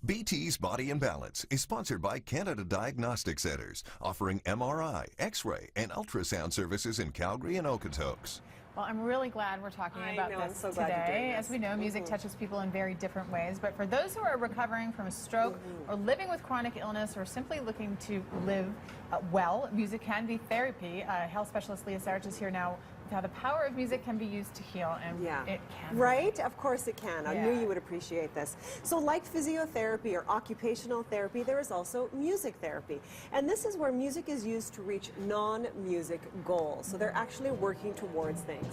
BT's Body and Balance is sponsored by Canada Diagnostic Centres, offering MRI, X-ray, and ultrasound services in Calgary and Okotoks. Well, I'm really glad we're talking about this today. As we know, music touches people in very different ways. But for those who are recovering from a stroke or living with chronic illness or simply looking to live well, music can be therapy. Health specialist Leah Sarich is here now with how the power of music can be used to heal, and it can. Right? Of course it can. I knew you would appreciate this. So like physiotherapy or occupational therapy, there is also music therapy. And this is where music is used to reach non-music goals. So they're actually working towards things.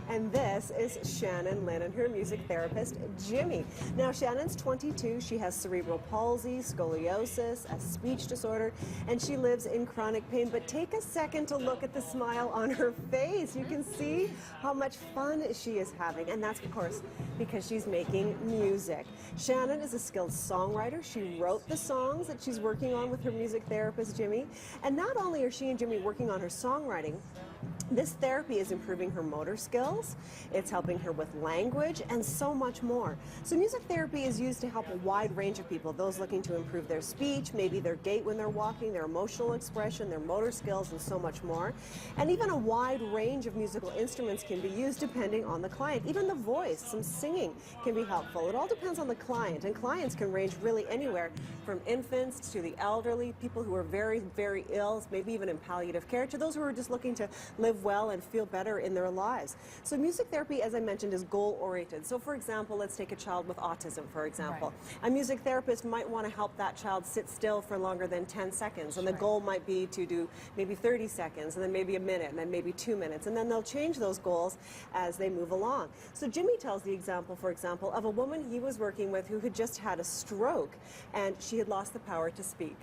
And this is Shannon Lynn and her music therapist, Jimmy. Now, Shannon's 22. She has cerebral palsy, scoliosis, a speech disorder, and she lives in chronic pain. But take a second to look at the smile on her face. You can see how much fun she is having. And that's, of course, because she's making music. Shannon is a skilled songwriter. She wrote the songs that she's working on with her music therapist, Jimmy. And not only are she and Jimmy working on her songwriting, this therapy is improving her motor skills, it's helping her with language, and so much more. So music therapy is used to help a wide range of people, those looking to improve their speech, maybe their gait when they're walking, their emotional expression, their motor skills, and so much more. And even a wide range of musical instruments can be used depending on the client. Even the voice, some singing can be helpful. It all depends on the client, and clients can range really anywhere from infants to the elderly, people who are very, very ill, maybe even in palliative care, to those who are just looking to live well and feel better in their lives. So music therapy, as I mentioned, is goal-oriented. So for example, let's take a child with autism, for example. A music therapist might want to help that child sit still for longer than 10 seconds, and the goal might be to do maybe 30 seconds, and then maybe a minute, and then maybe 2 minutes, and then they'll change those goals as they move along. So Jimmy tells the example, for example, of a woman he was working with who had just had a stroke, and she had lost the power to speak.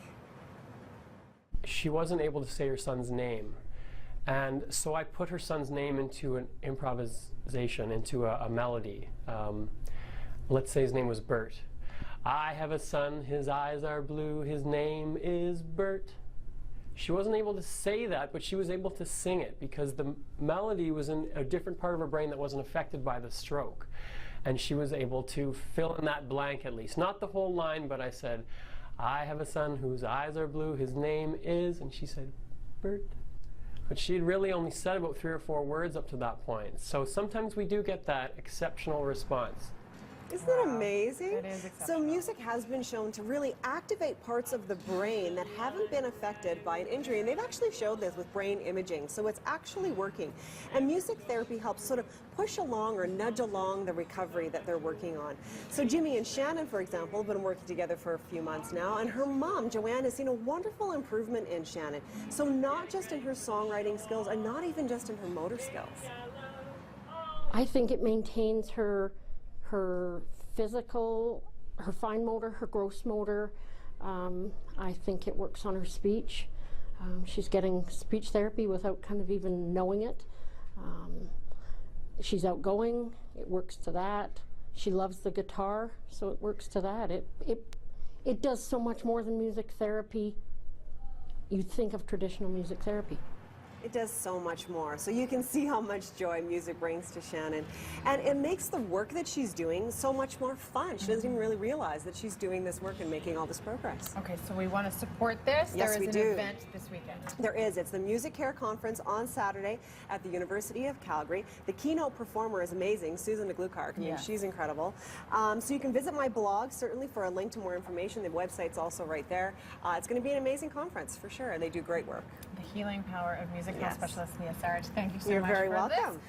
She wasn't able to say her son's name. And so I put her son's name into an improvisation, into a melody. Let's say his name was Bert. I have a son, his eyes are blue, his name is Bert. She wasn't able to say that, but she was able to sing it because the melody was in a different part of her brain that wasn't affected by the stroke. And she was able to fill in that blank at least. Not the whole line, but I said, I have a son whose eyes are blue, his name is, and she said, Bert. But she'd really only said about 3 or 4 words up to that point. So sometimes we do get that exceptional response. Isn't that amazing? It is exceptional. So music has been shown to really activate parts of the brain that haven't been affected by an injury, and they've actually showed this with brain imaging, so it's actually working. And music therapy helps sort of push along or nudge along the recovery that they're working on. So Jimmy and Shannon, for example, have been working together for a few months now, and her mom, Joanne, has seen a wonderful improvement in Shannon. So not just in her songwriting skills, and not even just in her motor skills. I think it maintains her physical, her fine motor, her gross motor. I think it works on her speech. She's getting speech therapy without kind of even knowing it. She's outgoing, it works to that. She loves the guitar, so it works to that. It does so much more than music therapy you'd think of traditional music therapy. It does so much more. So you can see how much joy music brings to Shannon. And it makes the work that she's doing so much more fun. She doesn't even really realize that she's doing this work and making all this progress. Okay, so we want to support this. Yes, we do. There is an event this weekend. There is. It's the Music Care Conference on Saturday at the University of Calgary. The keynote performer is amazing, Susan DeGlukark. I mean, she's incredible. So you can visit my blog, certainly, for a link to more information. The website's also right there. It's going to be an amazing conference, for sure. They do great work. The healing power of music. Health specialist Leah Sarich. Thank you so much. You're very for welcome. This.